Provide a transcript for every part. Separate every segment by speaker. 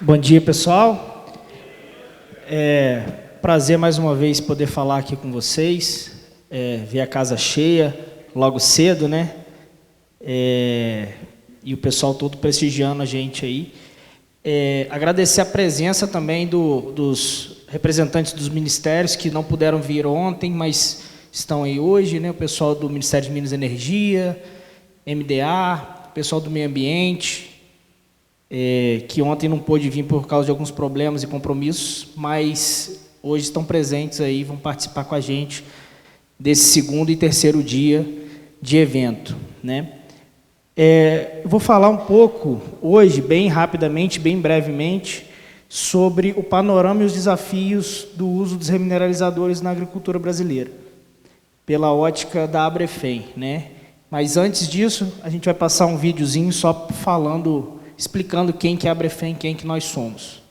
Speaker 1: Bom dia, pessoal. Prazer mais uma vez poder falar aqui com vocês, ver a casa cheia logo cedo, né? E o pessoal todo prestigiando a gente aí. Agradecer a presença também dos representantes dos ministérios que não puderam vir ontem, mas estão aí hoje, né? O pessoal do Ministério de Minas e Energia, MDA, o pessoal do Meio Ambiente, que ontem não pôde vir por causa de alguns problemas e compromissos, mas hoje estão presentes aí, vão participar com a gente desse segundo e terceiro dia de evento, né? Eu vou falar um pouco hoje, bem rapidamente, bem brevemente, sobre o panorama e os desafios do uso dos remineralizadores na agricultura brasileira, pela ótica da Abrefem, né? Mas antes disso, a gente vai passar um videozinho só falando, explicando quem que é a Abrefem, quem que nós somos.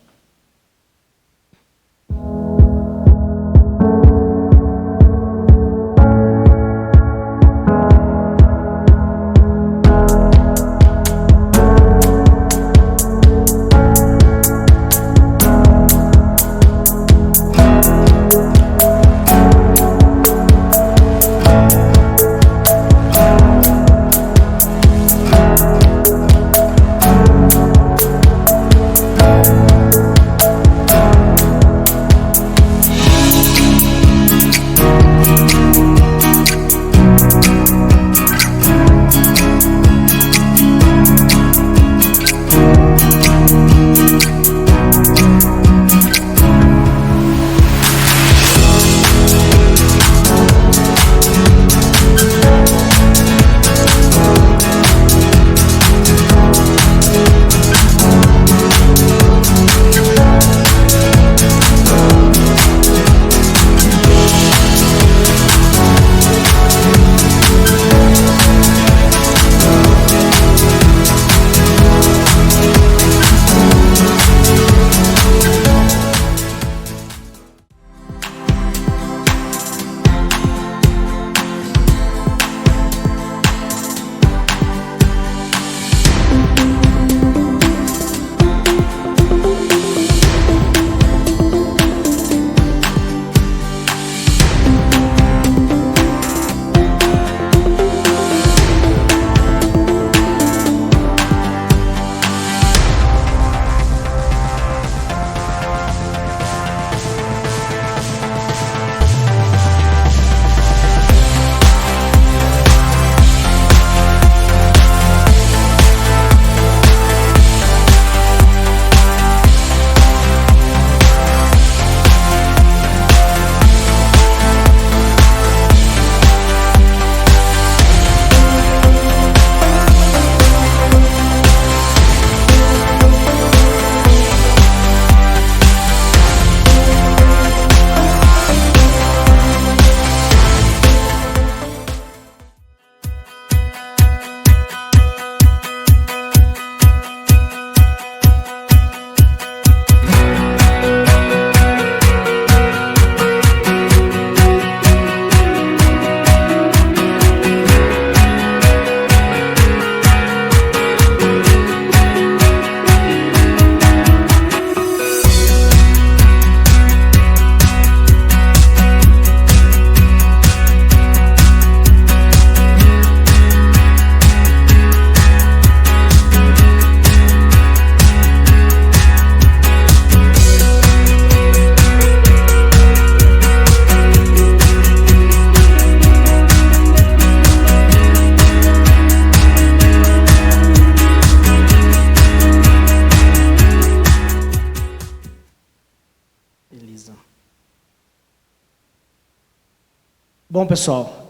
Speaker 1: Bom, pessoal,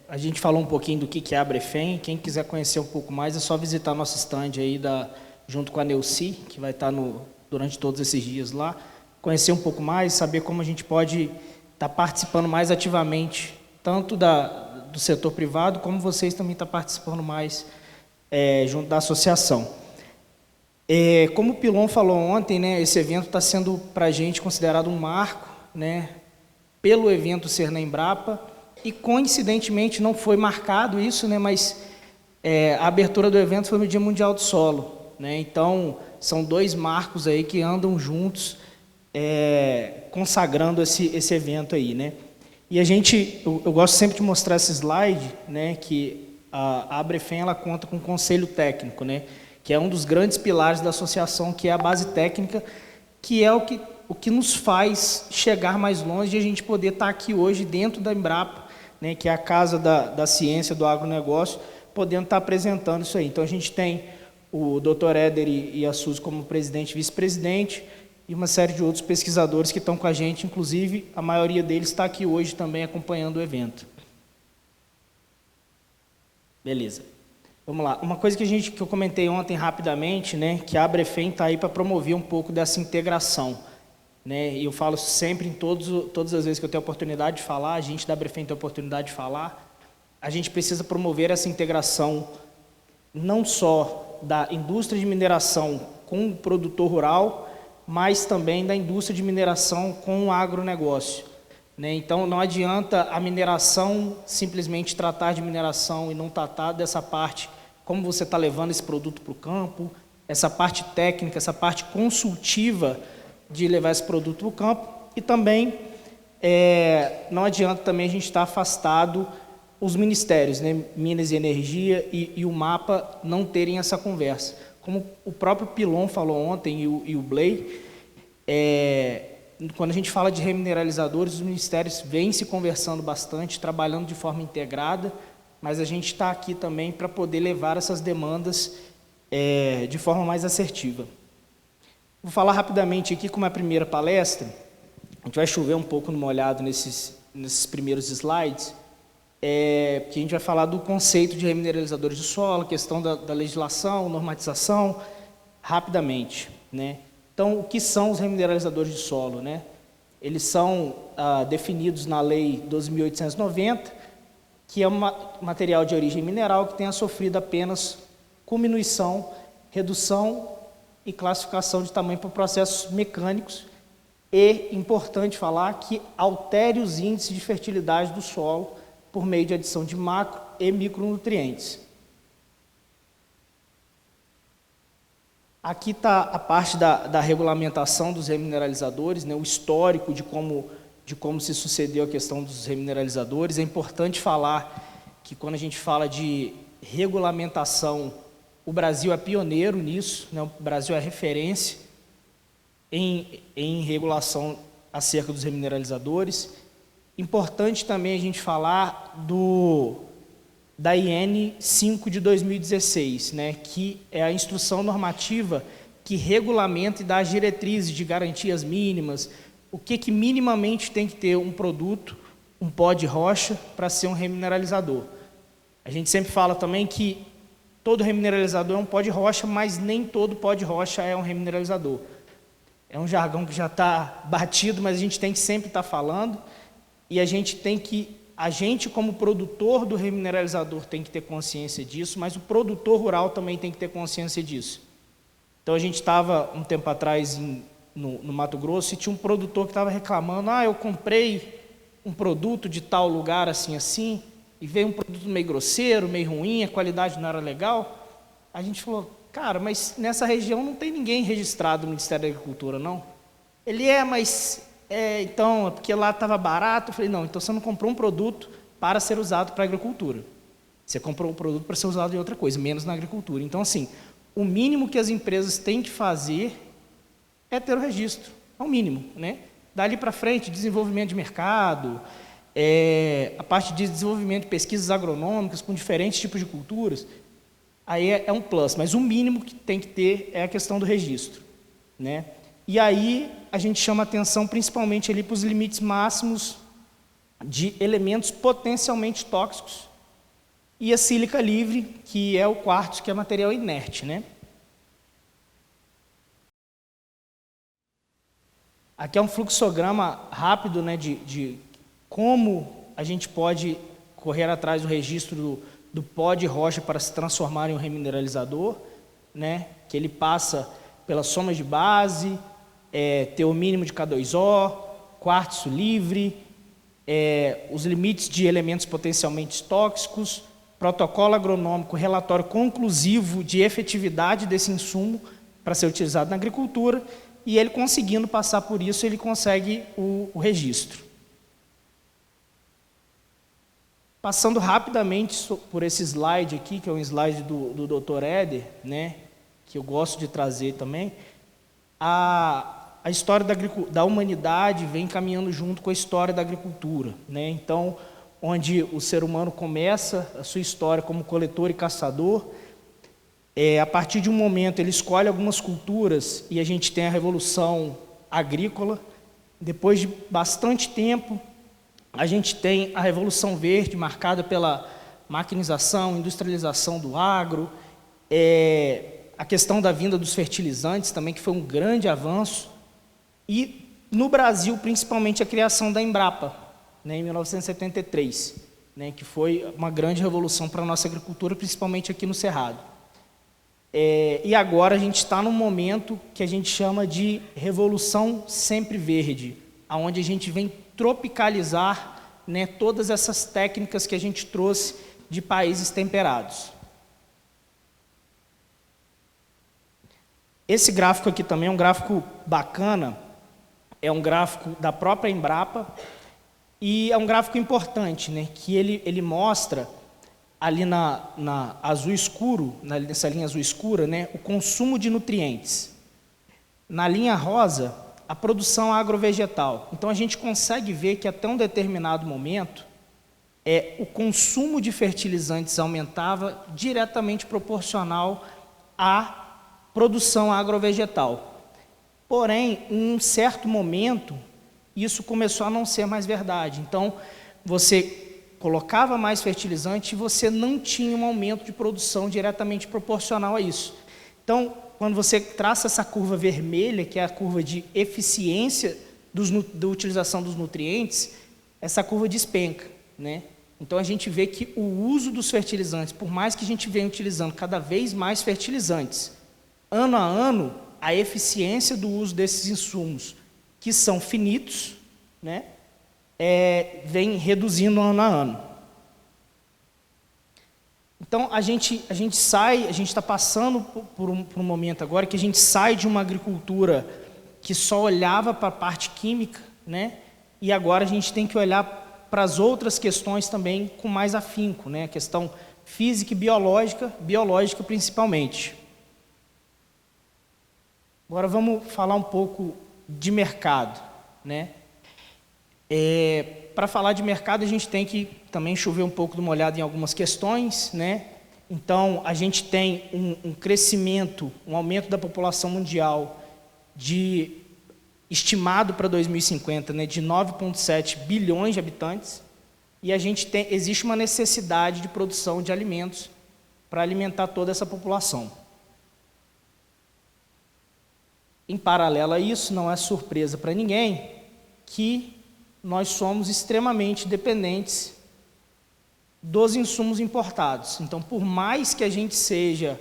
Speaker 1: a gente falou um pouquinho do que é a Abrefem. Quem quiser conhecer um pouco mais, é só visitar nosso stand aí junto com a Neuci, que vai estar durante todos esses dias lá. Conhecer um pouco mais, saber como a gente pode estar participando mais ativamente, tanto do setor privado, como vocês também estão participando mais junto da associação. Como o Pilon falou ontem, né, esse evento está sendo, para a gente, considerado um marco, né, pelo evento ser na Embrapa, e coincidentemente não foi marcado isso, né, mas a abertura do evento foi no Dia Mundial do Solo. né? Então, são dois marcos aí que andam juntos, consagrando esse evento aí, né? E eu gosto sempre de mostrar esse slide, né, que a Abrefem ela conta com um conselho técnico, né, que é um dos grandes pilares da associação, que é a base técnica, que é o que nos faz chegar mais longe e a gente poder estar aqui hoje dentro da Embrapa, né, que é a casa da ciência do agronegócio, podendo estar apresentando isso aí. Então, a gente tem o Dr. Éder e a Suzy como presidente e vice-presidente, e uma série de outros pesquisadores que estão com a gente, inclusive a maioria deles está aqui hoje também acompanhando o evento. Beleza. Vamos lá. Uma coisa que eu comentei ontem rapidamente, né, que a Abrefem está aí para promover um pouco dessa integração, né, e eu falo sempre em todas as vezes que eu tenho a oportunidade de falar, a gente da Abrefem tem a oportunidade de falar, a gente precisa promover essa integração não só da indústria de mineração com o produtor rural, mas também da indústria de mineração com o agronegócio, né? Então, não adianta a mineração simplesmente tratar de mineração e não tratar dessa parte, como você está levando esse produto para o campo, essa parte técnica, essa parte consultiva de levar esse produto para o campo, e também não adianta também a gente estar afastado os ministérios, né? Minas e Energia e o MAPA não terem essa conversa. Como o próprio Pilon falou ontem e o Blay, quando a gente fala de remineralizadores, os ministérios vêm se conversando bastante, trabalhando de forma integrada, mas a gente está aqui também para poder levar essas demandas de forma mais assertiva. Vou falar rapidamente aqui como é a primeira palestra, a gente vai chover um pouco no molhado nesses primeiros slides, porque a gente vai falar do conceito de remineralizadores de solo, questão da legislação, normatização, rapidamente, né? Então, o que são os remineralizadores de solo, né? Eles são definidos na Lei 12.890, que é um material de origem mineral que tenha sofrido apenas diminuição, redução e classificação de tamanho por processos mecânicos e, importante falar, que altere os índices de fertilidade do solo por meio de adição de macro e micronutrientes. Aqui está a parte da regulamentação dos remineralizadores, né, o histórico de como se sucedeu a questão dos remineralizadores. É importante falar que quando a gente fala de regulamentação, o Brasil é pioneiro nisso, né, o Brasil é referência em regulação acerca dos remineralizadores. Importante também a gente falar da IN 5 de 2016, né, que é a instrução normativa que regulamenta e dá as diretrizes de garantias mínimas, o que minimamente tem que ter um produto, um pó de rocha, para ser um remineralizador. A gente sempre fala também que todo remineralizador é um pó de rocha, mas nem todo pó de rocha é um remineralizador. É um jargão que já está batido, mas a gente tem que sempre estar falando, e a gente como produtor do remineralizador tem que ter consciência disso, mas o produtor rural também tem que ter consciência disso. Então a gente estava um tempo atrás no Mato Grosso e tinha um produtor que estava reclamando, eu comprei um produto de tal lugar assim, assim, e veio um produto meio grosseiro, meio ruim, a qualidade não era legal. A gente falou, cara, mas nessa região não tem ninguém registrado no Ministério da Agricultura, não? Ele mas... então, é porque lá estava barato. Eu falei, não, então você não comprou um produto para ser usado para a agricultura. Você comprou um produto para ser usado em outra coisa, menos na agricultura. Então, assim, o mínimo que as empresas têm que fazer é ter o registro, é o mínimo, né? Dali para frente, desenvolvimento de mercado, a parte de desenvolvimento de pesquisas agronômicas com diferentes tipos de culturas, aí é um plus, mas o mínimo que tem que ter é a questão do registro, né? E aí a gente chama atenção principalmente ali para os limites máximos de elementos potencialmente tóxicos e a sílica livre, que é o quartzo, que é material inerte, né? Aqui é um fluxograma rápido, né, de como a gente pode correr atrás do registro do pó de rocha para se transformar em um remineralizador, né, que ele passa pela soma de base, teor mínimo de K2O, quartzo livre, os limites de elementos potencialmente tóxicos, protocolo agronômico, relatório conclusivo de efetividade desse insumo para ser utilizado na agricultura, e ele conseguindo passar por isso, ele consegue o registro. Passando rapidamente por esse slide aqui, que é um slide do Dr. Éder, né, que eu gosto de trazer também, a história da humanidade vem caminhando junto com a história da agricultura, né? Então, onde o ser humano começa a sua história como coletor e caçador, a partir de um momento ele escolhe algumas culturas e a gente tem a Revolução Agrícola. Depois de bastante tempo, a gente tem a Revolução Verde, marcada pela maquinização, industrialização do agro, a questão da vinda dos fertilizantes também, que foi um grande avanço, e no Brasil, principalmente, a criação da Embrapa, né, em 1973, né, que foi uma grande revolução para a nossa agricultura, principalmente aqui no Cerrado. E agora a gente está num momento que a gente chama de Revolução Sempre Verde, onde a gente vem tropicalizar, né, todas essas técnicas que a gente trouxe de países temperados. Esse gráfico aqui também é um gráfico bacana, é um gráfico da própria Embrapa, e é um gráfico importante, né, que ele mostra ali na azul escuro, nessa linha azul escura, né, o consumo de nutrientes. Na linha rosa, a produção agrovegetal. Então, a gente consegue ver que até um determinado momento, o consumo de fertilizantes aumentava diretamente proporcional à produção agrovegetal. Porém, em um certo momento, isso começou a não ser mais verdade. Então, você colocava mais fertilizante e você não tinha um aumento de produção diretamente proporcional a isso. Então, quando você traça essa curva vermelha, que é a curva de eficiência da utilização dos nutrientes, essa curva despenca, né? Então, a gente vê que o uso dos fertilizantes, por mais que a gente venha utilizando cada vez mais fertilizantes, ano a ano, a eficiência do uso desses insumos, que são finitos, né, vem reduzindo ano a ano. Então, a gente está passando por um momento agora que a gente sai de uma agricultura que só olhava para a parte química, né, e agora a gente tem que olhar para as outras questões também com mais afinco, né, a questão física e biológica principalmente. Agora vamos falar um pouco de mercado, né? Para falar de mercado, a gente tem que também chover um pouco de uma olhada em algumas questões, né? Então, a gente tem um crescimento, um aumento da população mundial estimado para 2050, né, de 9,7 bilhões de habitantes, e existe uma necessidade de produção de alimentos para alimentar toda essa população. Em paralelo a isso, não é surpresa para ninguém que nós somos extremamente dependentes dos insumos importados. Então, por mais que a gente seja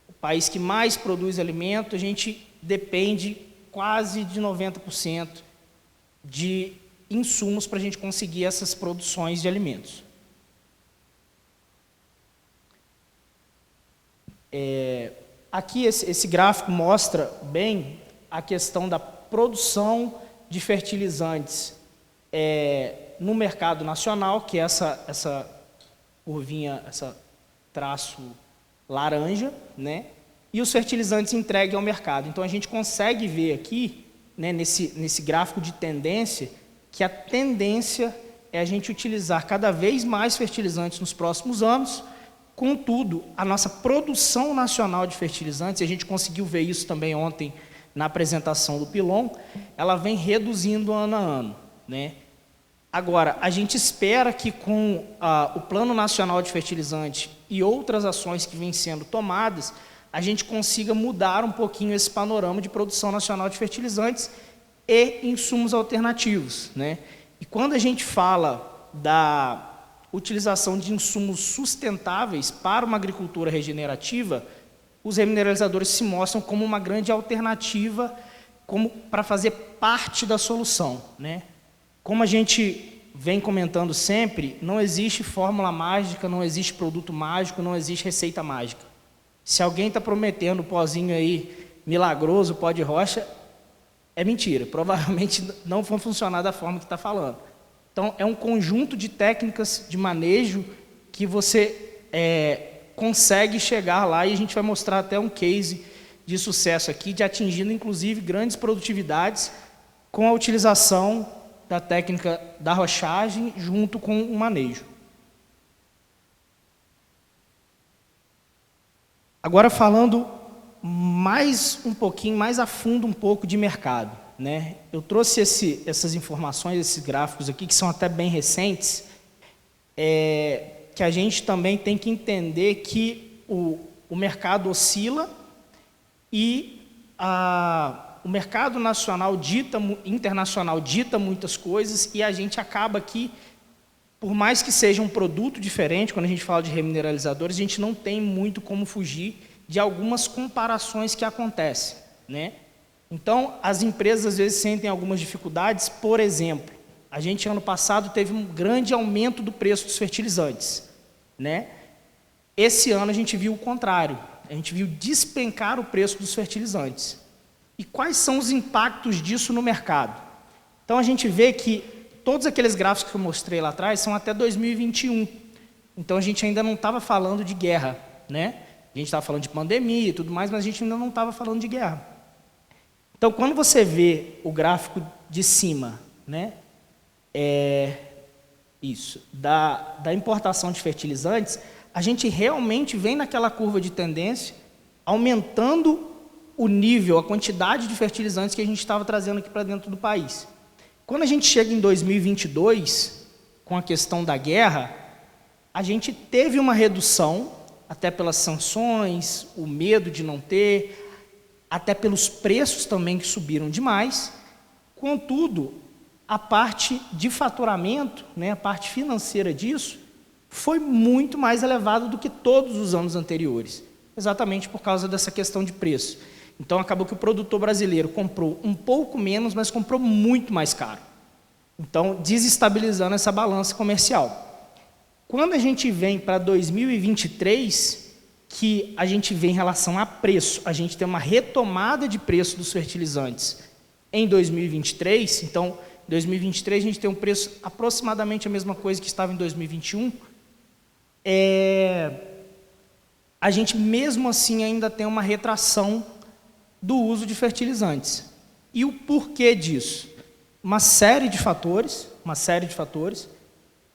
Speaker 1: o país que mais produz alimento, a gente depende quase de 90% de insumos para a gente conseguir essas produções de alimentos. Aqui esse gráfico mostra bem a questão da produção de fertilizantes no mercado nacional, que é essa curvinha, essa traço laranja, né? E os fertilizantes entregues ao mercado. Então, a gente consegue ver aqui, né, nesse gráfico de tendência, que a tendência é a gente utilizar cada vez mais fertilizantes nos próximos anos. Contudo, a nossa produção nacional de fertilizantes, e a gente conseguiu ver isso também ontem na apresentação do Pilon, ela vem reduzindo ano a ano, né? Agora, a gente espera que com o Plano Nacional de Fertilizante e outras ações que vêm sendo tomadas, a gente consiga mudar um pouquinho esse panorama de produção nacional de fertilizantes e insumos alternativos, né? E quando a gente fala da utilização de insumos sustentáveis para uma agricultura regenerativa, os remineralizadores se mostram como uma grande alternativa para fazer parte da solução, né? Como a gente vem comentando sempre, não existe fórmula mágica, não existe produto mágico, não existe receita mágica. Se alguém está prometendo um pozinho aí milagroso, pó de rocha, é mentira. Provavelmente não vai funcionar da forma que está falando. Então, é um conjunto de técnicas de manejo que você consegue chegar lá, e a gente vai mostrar até um case de sucesso aqui, de atingindo inclusive grandes produtividades com a utilização da técnica da rochagem junto com o manejo. Agora falando um pouquinho mais a fundo um pouco de mercado, né? Eu trouxe essas informações, esses gráficos aqui, que são até bem recentes, que a gente também tem que entender que o mercado oscila e o mercado nacional internacional dita muitas coisas, e a gente acaba aqui, por mais que seja um produto diferente, quando a gente fala de remineralizadores, a gente não tem muito como fugir de algumas comparações que acontecem, né? Então, as empresas às vezes sentem algumas dificuldades. Por exemplo, a gente ano passado teve um grande aumento do preço dos fertilizantes, né? Esse ano a gente viu o contrário, a gente viu despencar o preço dos fertilizantes. E quais são os impactos disso no mercado? Então a gente vê que todos aqueles gráficos que eu mostrei lá atrás são até 2021. Então a gente ainda não estava falando de guerra, né? A gente estava falando de pandemia e tudo mais, mas a gente ainda não estava falando de guerra. Então, quando você vê o gráfico de cima, né, da importação de fertilizantes, a gente realmente vem naquela curva de tendência, aumentando o nível, a quantidade de fertilizantes que a gente estava trazendo aqui para dentro do país. Quando a gente chega em 2022, com a questão da guerra, a gente teve uma redução, até pelas sanções, o medo de não ter, até pelos preços também que subiram demais. Contudo, a parte de faturamento, né, a parte financeira disso, foi muito mais elevada do que todos os anos anteriores, exatamente por causa dessa questão de preço. Então, acabou que o produtor brasileiro comprou um pouco menos, mas comprou muito mais caro. Então, desestabilizando essa balança comercial. Quando a gente vem para 2023, que a gente vê em relação a preço, a gente tem uma retomada de preço dos fertilizantes em 2023, então, em 2023 a gente tem um preço aproximadamente a mesma coisa que estava em 2021, a gente mesmo assim ainda tem uma retração do uso de fertilizantes. E o porquê disso? Uma série de fatores,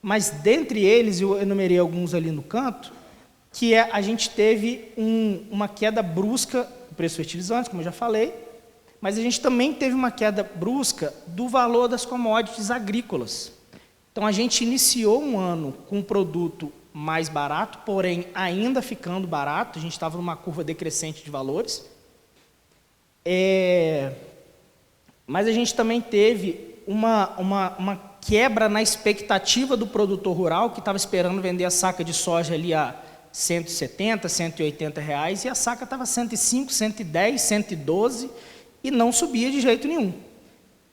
Speaker 1: mas dentre eles, eu enumerei alguns ali no canto, que a gente teve uma queda brusca do preço dos fertilizantes, como eu já falei, mas a gente também teve uma queda brusca do valor das commodities agrícolas. Então, a gente iniciou um ano com um produto mais barato, porém ainda ficando barato, a gente estava numa curva decrescente de valores, mas a gente também teve uma quebra na expectativa do produtor rural, que estava esperando vender a saca de soja ali a 170, 180 reais, e a saca estava 105, 110, 112, e não subia de jeito nenhum.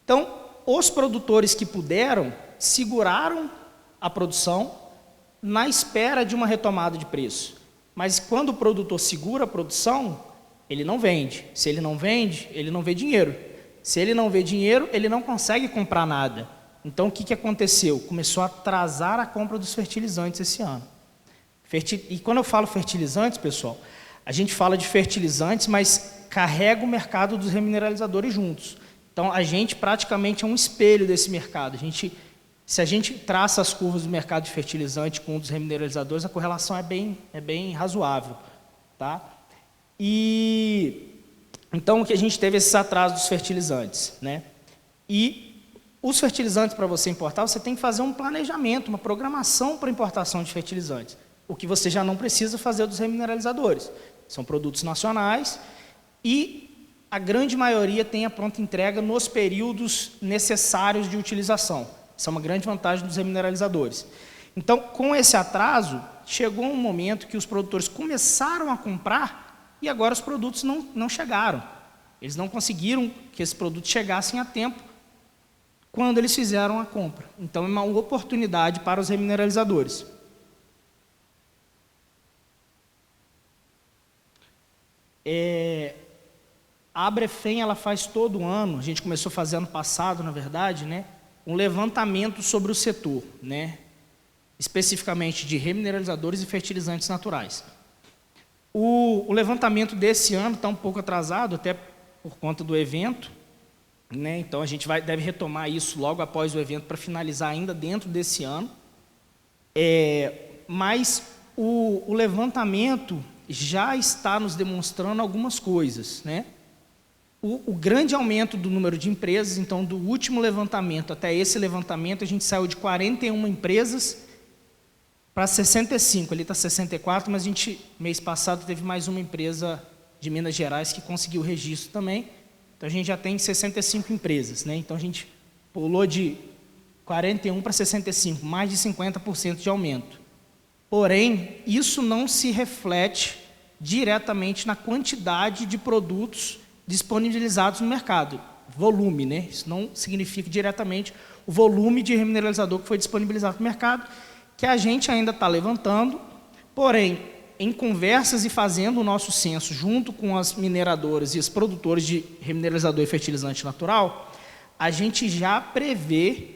Speaker 1: Então, os produtores que puderam, seguraram a produção na espera de uma retomada de preço. Mas quando o produtor segura a produção, ele não vende. Se ele não vende, ele não vê dinheiro. Se ele não vê dinheiro, ele não consegue comprar nada. Então, o que aconteceu? Começou a atrasar a compra dos fertilizantes esse ano. E quando eu falo fertilizantes, pessoal, a gente fala de fertilizantes, mas carrega o mercado dos remineralizadores juntos. Então, a gente praticamente é um espelho desse mercado. Se a gente traça as curvas do mercado de fertilizante com um dos remineralizadores, a correlação é bem razoável, tá? Então, o que a gente teve esses atrasos dos fertilizantes, né? E os fertilizantes, para você importar, você tem que fazer um planejamento, uma programação para importação de fertilizantes, o que você já não precisa fazer dos remineralizadores. São produtos nacionais e a grande maioria tem a pronta entrega nos períodos necessários de utilização. Isso é uma grande vantagem dos remineralizadores. Então, com esse atraso, chegou um momento que os produtores começaram a comprar e agora os produtos não chegaram. Eles não conseguiram que esses produtos chegassem a tempo quando eles fizeram a compra. Então, é uma oportunidade para os remineralizadores. A Abrefem, ela faz todo ano, a gente começou a fazer ano passado, na verdade, né, um levantamento sobre o setor, né, especificamente de remineralizadores e fertilizantes naturais. O levantamento desse ano está um pouco atrasado, até por conta do evento, né, então a gente deve retomar isso logo após o evento para finalizar ainda dentro desse ano. Mas o levantamento já está nos demonstrando algumas coisas, né? O grande aumento do número de empresas, então, do último levantamento até esse levantamento, a gente saiu de 41 empresas para 65, ali está 64, mas a gente, mês passado, teve mais uma empresa de Minas Gerais que conseguiu o registro também, então a gente já tem 65 empresas, né? Então a gente pulou de 41 para 65, mais de 50% de aumento. Porém, isso não se reflete diretamente na quantidade de produtos disponibilizados no mercado, volume, né? Isso não significa diretamente o volume de remineralizador que foi disponibilizado no mercado, que a gente ainda está levantando, porém, em conversas e fazendo o nosso censo junto com as mineradoras e os produtores de remineralizador e fertilizante natural, a gente já prevê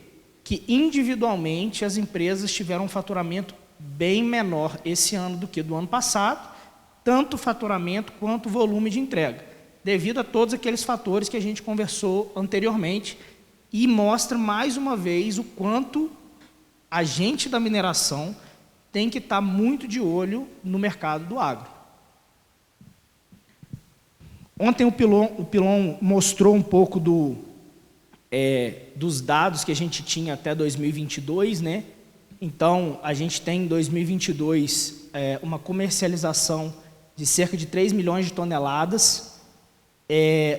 Speaker 1: que individualmente as empresas tiveram um faturamento bem menor esse ano do que do ano passado, tanto faturamento quanto volume de entrega, devido a todos aqueles fatores que a gente conversou anteriormente, e mostra mais uma vez o quanto a gente da mineração tem que estar muito de olho no mercado do agro. Ontem o Pilon mostrou um pouco dos dados que a gente tinha até 2022, né? Então, a gente tem em 2022 uma comercialização de cerca de 3 milhões de toneladas.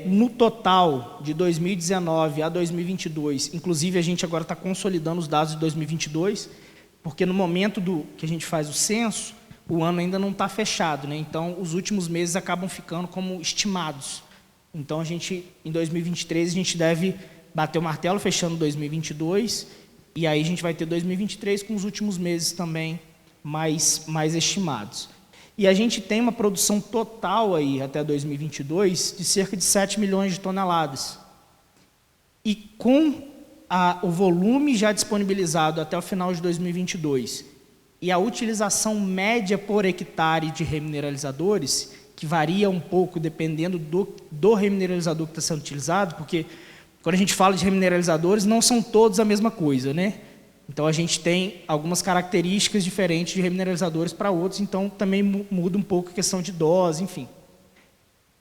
Speaker 1: No total, de 2019 a 2022, inclusive a gente agora está consolidando os dados de 2022, porque no momento que a gente faz o censo, o ano ainda não está fechado, né? Então, os últimos meses acabam ficando como estimados. Então, em 2023, a gente deve bater o martelo fechando 2022, e aí a gente vai ter 2023 com os últimos meses também mais estimados. E a gente tem uma produção total aí até 2022 de cerca de 7 milhões de toneladas. E com o volume já disponibilizado até o final de 2022 e a utilização média por hectare de remineralizadores, que varia um pouco dependendo do remineralizador que está sendo utilizado, porque quando a gente fala de remineralizadores, não são todos a mesma coisa, né? Então, a gente tem algumas características diferentes de remineralizadores para outros, então também muda um pouco a questão de dose, enfim.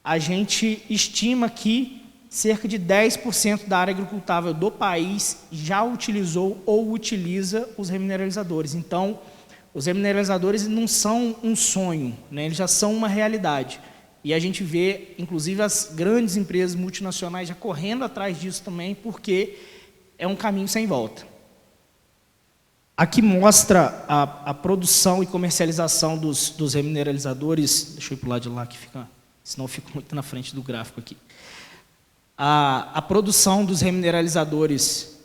Speaker 1: A gente estima que cerca de 10% da área agricultável do país já utilizou ou utiliza os remineralizadores. Então, os remineralizadores não são um sonho, né? Eles já são uma realidade. E a gente vê, inclusive, as grandes empresas multinacionais já correndo atrás disso também, porque é um caminho sem volta. Aqui mostra a produção e comercialização dos remineralizadores. Deixa eu ir para o lado de lá, que senão eu fico muito na frente do gráfico aqui. A produção dos remineralizadores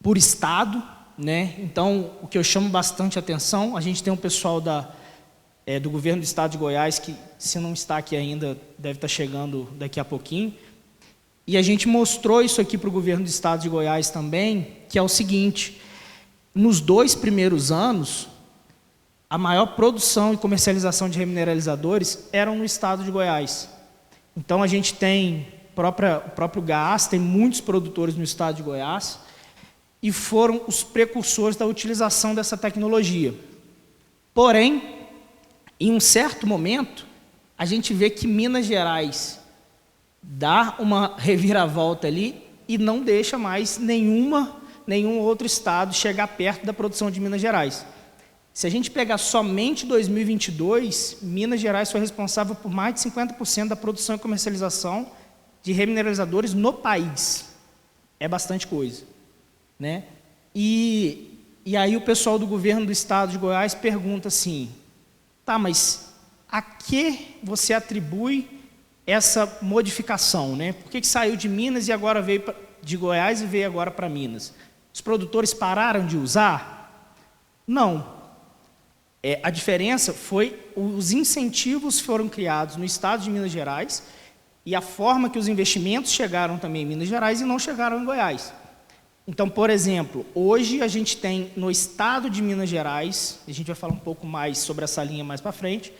Speaker 1: por estado, né? Então, o que eu chamo bastante atenção, a gente tem um pessoal do governo do estado de Goiás, que se não está aqui ainda, deve estar chegando daqui a pouquinho. E a gente mostrou isso aqui para o governo do estado de Goiás também, que é o seguinte: nos 2 primeiros anos, a maior produção e comercialização de remineralizadores eram no estado de Goiás. Então, a gente tem o próprio GAAS, tem muitos produtores no estado de Goiás, e foram os precursores da utilização dessa tecnologia. Porém, em um certo momento, a gente vê que Minas Gerais dá uma reviravolta ali e não deixa mais nenhum outro estado chegar perto da produção de Minas Gerais. Se a gente pegar somente 2022, Minas Gerais foi responsável por mais de 50% da produção e comercialização de remineralizadores no país. É bastante coisa, né? E aí o pessoal do governo do estado de Goiás pergunta assim: tá, mas a que você atribui essa modificação, né? Por que saiu de Minas e agora veio de Goiás e veio agora para Minas. Os produtores pararam de usar? Não. A diferença foi os incentivos foram criados no estado de Minas Gerais e a forma que os investimentos chegaram também em Minas Gerais e não chegaram em Goiás. Então, por exemplo, hoje a gente tem no estado de Minas Gerais, a gente vai falar um pouco mais sobre essa linha mais para frente,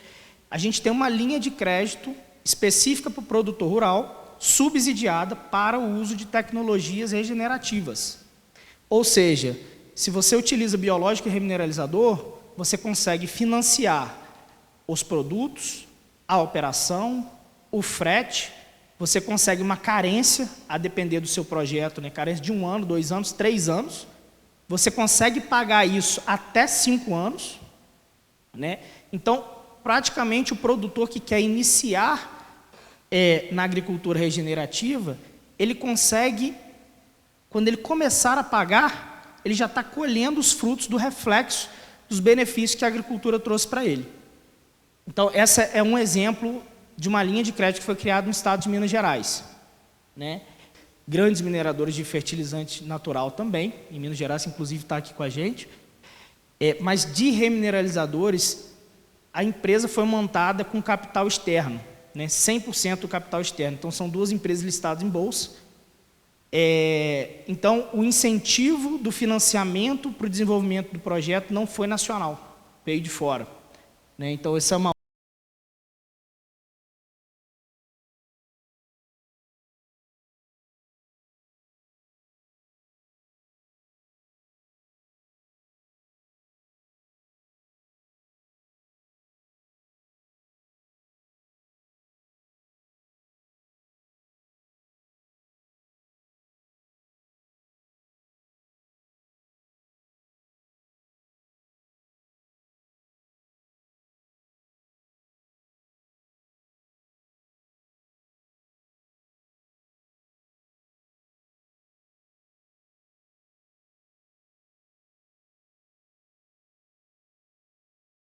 Speaker 1: a gente tem uma linha de crédito específica para o produtor rural, subsidiada para o uso de tecnologias regenerativas. Ou seja, se você utiliza biológico e remineralizador, você consegue financiar os produtos, a operação, o frete, você consegue uma carência, a depender do seu projeto, né? Carência de 1 ano, 2 anos, 3 anos, você consegue pagar isso até 5 anos, né? Então, praticamente o produtor que quer iniciar na agricultura regenerativa, ele consegue, quando ele começar a pagar, ele já está colhendo os frutos do reflexo dos benefícios que a agricultura trouxe para ele. Então, essa é um exemplo de uma linha de crédito que foi criada no estado de Minas Gerais, né? Grandes mineradores de fertilizante natural também, em Minas Gerais, inclusive está aqui com a gente, mas de remineralizadores, a empresa foi montada com capital externo, né? 100% do capital externo, então são 2 empresas listadas em bolsa. Então, o incentivo do financiamento para o desenvolvimento do projeto não foi nacional, veio de fora, né? Então, essa é uma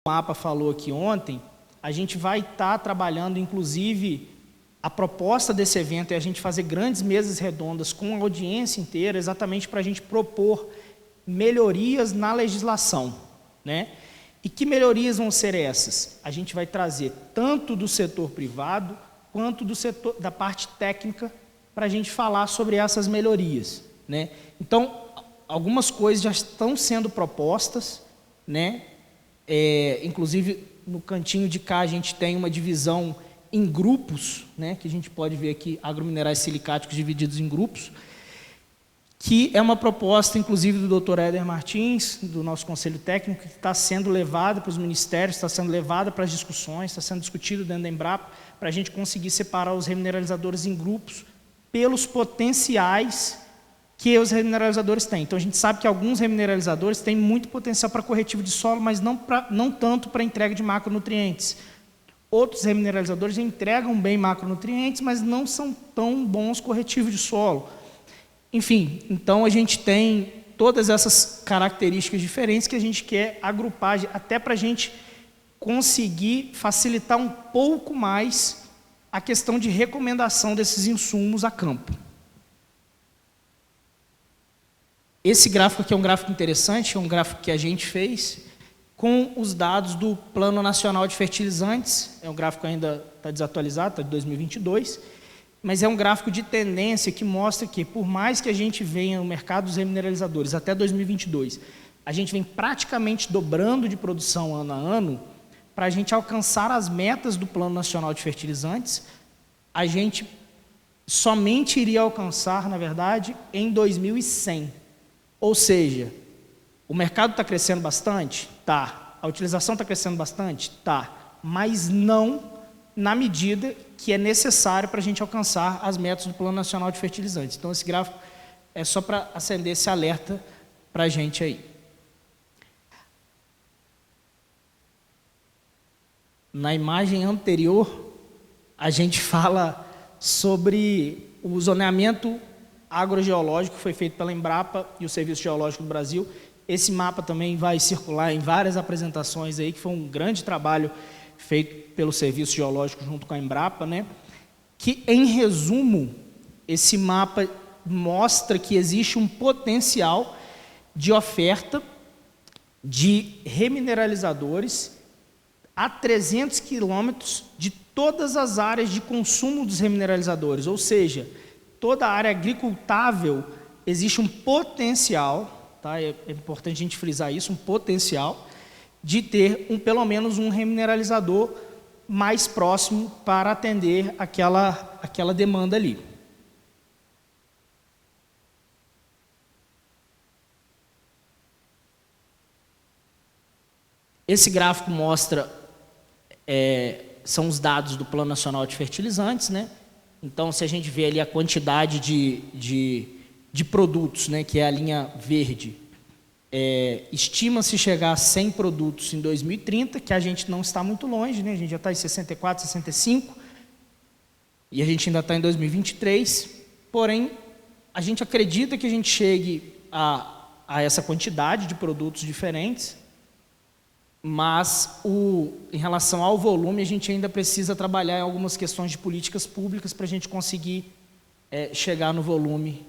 Speaker 1: o Mapa falou aqui ontem, a gente vai estar trabalhando, inclusive, a proposta desse evento é a gente fazer grandes mesas redondas com a audiência inteira, exatamente para a gente propor melhorias na legislação, né? E que melhorias vão ser essas? A gente vai trazer tanto do setor privado, quanto do setor, da parte técnica, para a gente falar sobre essas melhorias, né? Então, algumas coisas já estão sendo propostas, né? Inclusive, no cantinho de cá, a gente tem uma divisão em grupos, né, que a gente pode ver aqui, agrominerais silicáticos divididos em grupos, que é uma proposta, inclusive, do Dr. Éder Martins, do nosso Conselho Técnico, que está sendo levada para os ministérios, está sendo levada para as discussões, está sendo discutido dentro da Embrapa, para a gente conseguir separar os remineralizadores em grupos pelos potenciais que os remineralizadores têm. Então, a gente sabe que alguns remineralizadores têm muito potencial para corretivo de solo, mas não tanto para entrega de macronutrientes. Outros remineralizadores entregam bem macronutrientes, mas não são tão bons corretivos de solo. Enfim, então a gente tem todas essas características diferentes que a gente quer agrupar, até para a gente conseguir facilitar um pouco mais a questão de recomendação desses insumos a campo. Esse gráfico aqui é um gráfico interessante, é um gráfico que a gente fez com os dados do Plano Nacional de Fertilizantes. É um gráfico ainda está desatualizado, está de 2022, mas é um gráfico de tendência que mostra que, por mais que a gente venha no mercado dos remineralizadores até 2022, a gente vem praticamente dobrando de produção ano a ano, para a gente alcançar as metas do Plano Nacional de Fertilizantes, a gente somente iria alcançar, na verdade, em 2100. Ou seja, o mercado está crescendo bastante? Tá. A utilização está crescendo bastante? Tá. Mas não na medida que é necessário para a gente alcançar as metas do Plano Nacional de Fertilizantes. Então, esse gráfico é só para acender esse alerta para a gente aí. Na imagem anterior, a gente fala sobre o zoneamento agrogeológico que foi feito pela Embrapa e o Serviço Geológico do Brasil. Esse mapa também vai circular em várias apresentações aí, que foi um grande trabalho feito pelo Serviço Geológico junto com a Embrapa, né? Que, em resumo, esse mapa mostra que existe um potencial de oferta de remineralizadores a 300 quilômetros de todas as áreas de consumo dos remineralizadores, ou seja, toda a área agricultável existe um potencial, tá? É importante a gente frisar isso, um potencial de ter pelo menos um remineralizador mais próximo para atender aquela demanda ali. Esse gráfico mostra, são os dados do Plano Nacional de Fertilizantes, né? Então, se a gente vê ali a quantidade de produtos, né, que é a linha verde, estima-se chegar a 100 produtos em 2030, que a gente não está muito longe, né? A gente já está em 64, 65, e a gente ainda está em 2023, porém, a gente acredita que a gente chegue a essa quantidade de produtos diferentes, mas em relação ao volume, a gente ainda precisa trabalhar em algumas questões de políticas públicas para a gente conseguir chegar no volume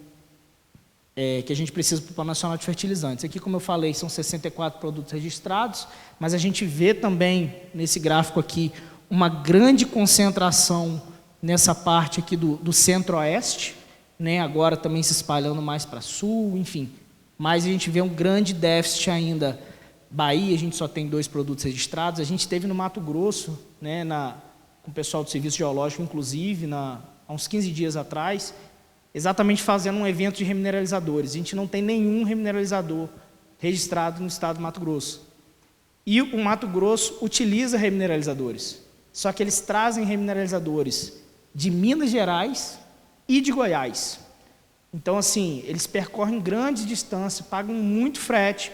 Speaker 1: que a gente precisa para o Plano Nacional de Fertilizantes. Aqui, como eu falei, são 64 produtos registrados, mas a gente vê também, nesse gráfico aqui, uma grande concentração nessa parte aqui do centro-oeste, né? Agora também se espalhando mais para sul, enfim. Mas a gente vê um grande déficit ainda. Bahia, a gente só tem 2 produtos registrados. A gente teve no Mato Grosso, né, com o pessoal do Serviço Geológico, inclusive, há uns 15 dias atrás, exatamente fazendo um evento de remineralizadores. A gente não tem nenhum remineralizador registrado no estado do Mato Grosso. E o Mato Grosso utiliza remineralizadores, só que eles trazem remineralizadores de Minas Gerais e de Goiás. Então, assim, eles percorrem grandes distâncias, pagam muito frete.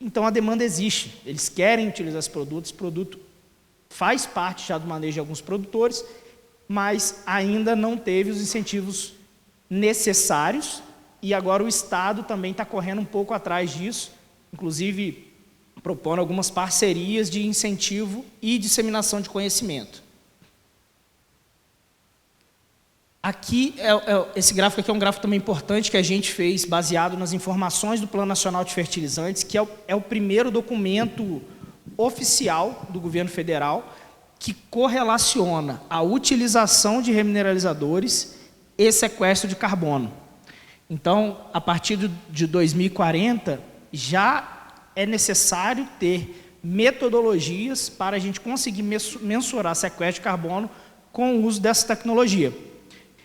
Speaker 1: Então, a demanda existe, eles querem utilizar esse produto faz parte já do manejo de alguns produtores, mas ainda não teve os incentivos necessários, e agora o Estado também está correndo um pouco atrás disso, inclusive propondo algumas parcerias de incentivo e disseminação de conhecimento. Aqui, esse gráfico aqui é um gráfico também importante que a gente fez baseado nas informações do Plano Nacional de Fertilizantes, que é o primeiro documento oficial do governo federal que correlaciona a utilização de remineralizadores e sequestro de carbono. Então, a partir de 2040, já é necessário ter metodologias para a gente conseguir mensurar sequestro de carbono com o uso dessa tecnologia.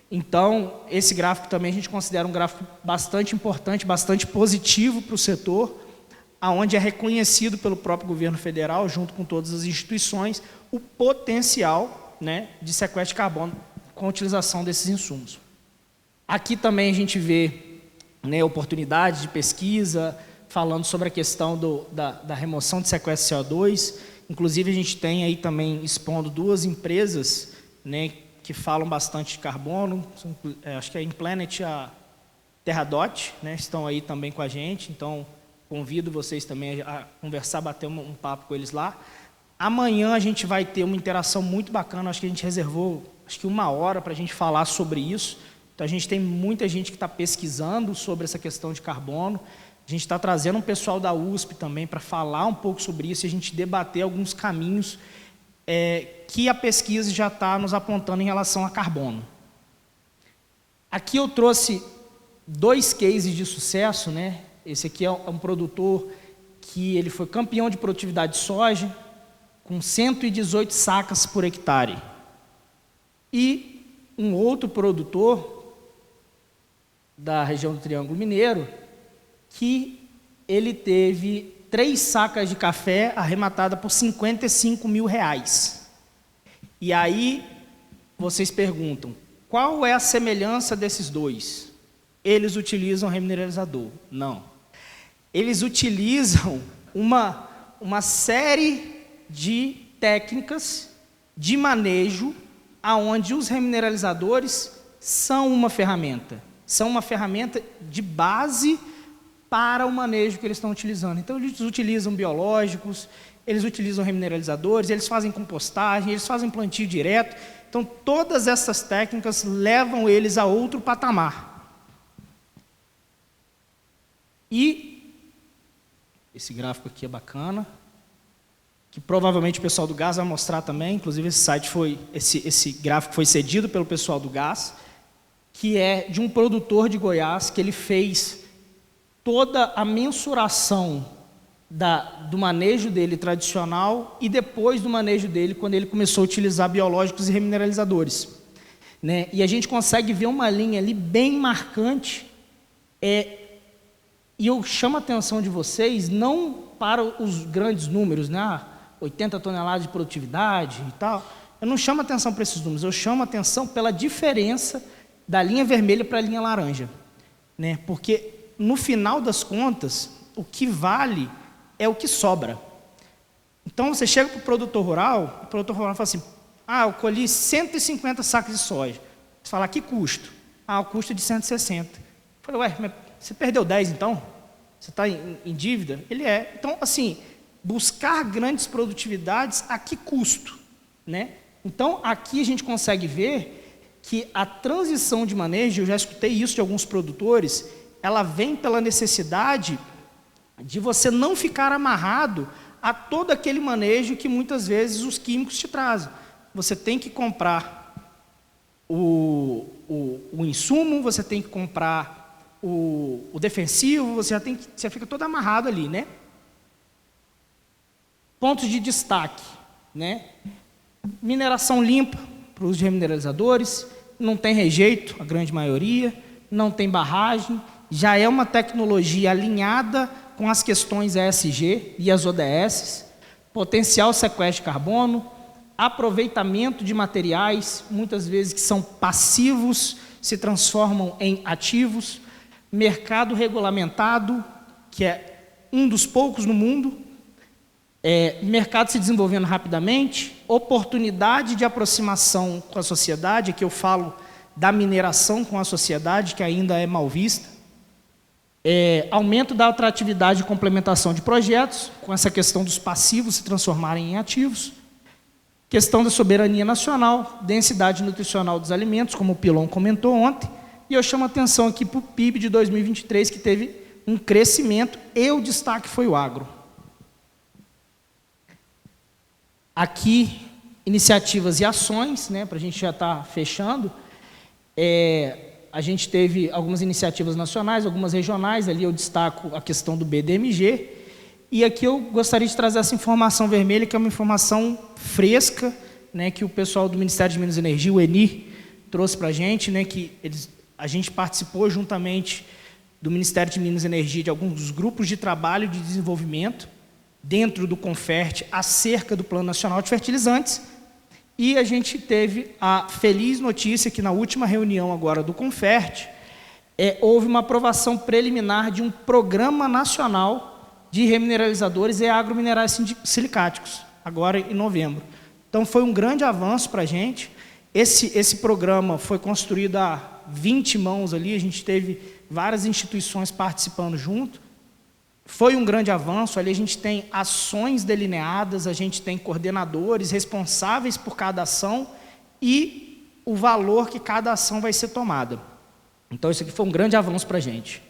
Speaker 1: Então, esse gráfico também a gente considera um gráfico bastante importante, bastante positivo para o setor, onde é reconhecido pelo próprio governo federal, junto com todas as instituições, o potencial, né, de sequestro de carbono com a utilização desses insumos. Aqui também a gente vê, né, oportunidades de pesquisa, falando sobre a questão da remoção de sequestro de CO2. Inclusive, a gente tem aí também expondo 2 empresas, né, que falam bastante de carbono, acho que é a InPlanet e a TerraDot, né, estão aí também com a gente, então convido vocês também a conversar, bater um papo com eles lá. Amanhã a gente vai ter uma interação muito bacana, acho que a gente reservou, acho que 1 hora para a gente falar sobre isso. Então a gente tem muita gente que está pesquisando sobre essa questão de carbono, a gente está trazendo um pessoal da USP também para falar um pouco sobre isso e a gente debater alguns caminhos que a pesquisa já está nos apontando em relação a carbono. Aqui eu trouxe 2 cases de sucesso, né? Esse aqui é um produtor que ele foi campeão de produtividade de soja, com 118 sacas por hectare. E um outro produtor da região do Triângulo Mineiro, que ele teve 3 sacas de café arrematada por R$55 mil. E aí, vocês perguntam, qual é a semelhança desses 2? Eles utilizam remineralizador? Não. Eles utilizam uma série de técnicas de manejo aonde os remineralizadores são uma ferramenta de base para o manejo que eles estão utilizando. Então, eles utilizam biológicos, eles utilizam remineralizadores, eles fazem compostagem, eles fazem plantio direto. Então, todas essas técnicas levam eles a outro patamar. E esse gráfico aqui é bacana, que provavelmente o pessoal do gás vai mostrar também, inclusive esse gráfico foi cedido pelo pessoal do gás, que é de um produtor de Goiás, que ele fez toda a mensuração do manejo dele tradicional e depois do manejo dele, quando ele começou a utilizar biológicos e remineralizadores. Né? E a gente consegue ver uma linha ali bem marcante, e eu chamo a atenção de vocês, não para os grandes números, né? 80 toneladas de produtividade e tal, eu não chamo a atenção para esses números, eu chamo a atenção pela diferença da linha vermelha para a linha laranja. Né? Porque, no final das contas, o que vale é o que sobra. Então, você chega para o produtor rural fala assim, eu colhi 150 sacos de soja. Você fala, que custo? O custo é de 160. Eu falei, mas você perdeu 10 então? Você está em dívida? Ele é. Então, assim, buscar grandes produtividades a que custo? Né? Então, aqui a gente consegue ver que a transição de manejo, eu já escutei isso de alguns produtores, ela vem pela necessidade de você não ficar amarrado a todo aquele manejo que muitas vezes os químicos te trazem. Você tem que comprar o insumo, você tem que comprar o defensivo, você fica todo amarrado ali, né? Pontos de destaque, né? Mineração limpa para o uso de remineralizadores, não tem rejeito, a grande maioria, não tem barragem, já é uma tecnologia alinhada com as questões ESG e as ODS, potencial sequestro de carbono, aproveitamento de materiais, muitas vezes que são passivos, se transformam em ativos, mercado regulamentado, que é um dos poucos no mundo, mercado se desenvolvendo rapidamente, oportunidade de aproximação com a sociedade, aqui eu falo da mineração com a sociedade, que ainda é mal vista, aumento da atratividade e complementação de projetos, com essa questão dos passivos se transformarem em ativos, questão da soberania nacional, densidade nutricional dos alimentos, como o Pilon comentou ontem, e eu chamo a atenção aqui para o PIB de 2023, que teve um crescimento, e o destaque foi o agro. Aqui, iniciativas e ações, né, para a gente já estar fechando, a gente teve algumas iniciativas nacionais, algumas regionais, ali eu destaco a questão do BDMG, e aqui eu gostaria de trazer essa informação vermelha, que é uma informação fresca, né, que o pessoal do Ministério de Minas e Energia, o ENI, trouxe para a gente, né, que a gente participou juntamente do Ministério de Minas e Energia de alguns grupos de trabalho de desenvolvimento dentro do Confert acerca do Plano Nacional de Fertilizantes, e a gente teve a feliz notícia que na última reunião agora do Confert, houve uma aprovação preliminar de um programa nacional de remineralizadores e agrominerais silicáticos, agora em novembro. Então foi um grande avanço para a gente. Esse programa foi construído a 20 mãos ali, a gente teve várias instituições participando junto. Foi um grande avanço, ali a gente tem ações delineadas, a gente tem coordenadores responsáveis por cada ação e o valor que cada ação vai ser tomada. Então isso aqui foi um grande avanço para a gente.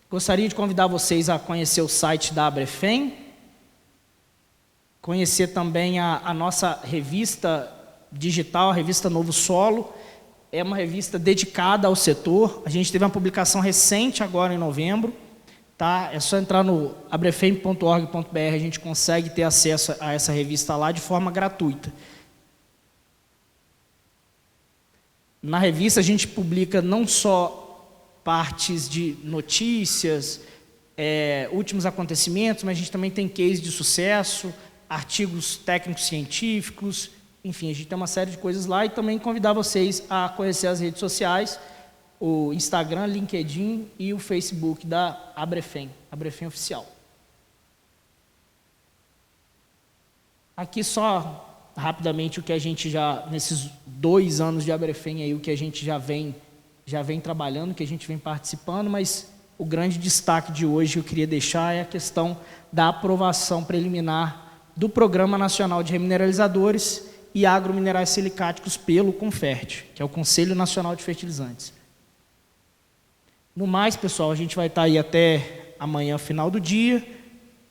Speaker 1: Gostaria de convidar vocês a conhecer o site da Abrefem, conhecer também a nossa revista digital, a revista Novo Solo, é uma revista dedicada ao setor, a gente teve uma publicação recente agora em novembro, tá? É só entrar no abrefem.org.br, a gente consegue ter acesso a essa revista lá de forma gratuita. Na revista a gente publica não só partes de notícias, últimos acontecimentos, mas a gente também tem case de sucesso, artigos técnicos científicos, enfim, a gente tem uma série de coisas lá, e também convidar vocês a conhecer as redes sociais, o Instagram, LinkedIn e o Facebook da Abrefem, Abrefem Oficial. Aqui só, rapidamente, o que a gente já, nesses 2 anos de Abrefem, aí, o que a gente já vem trabalhando, que a gente vem participando, mas o grande destaque de hoje que eu queria deixar é a questão da aprovação preliminar do Programa Nacional de Remineralizadores e Agrominerais Silicáticos pelo Confert, que é o Conselho Nacional de Fertilizantes. No mais, pessoal, a gente vai estar aí até amanhã, final do dia,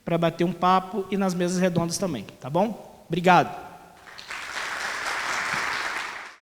Speaker 1: para bater um papo e nas mesas redondas também, tá bom? Obrigado.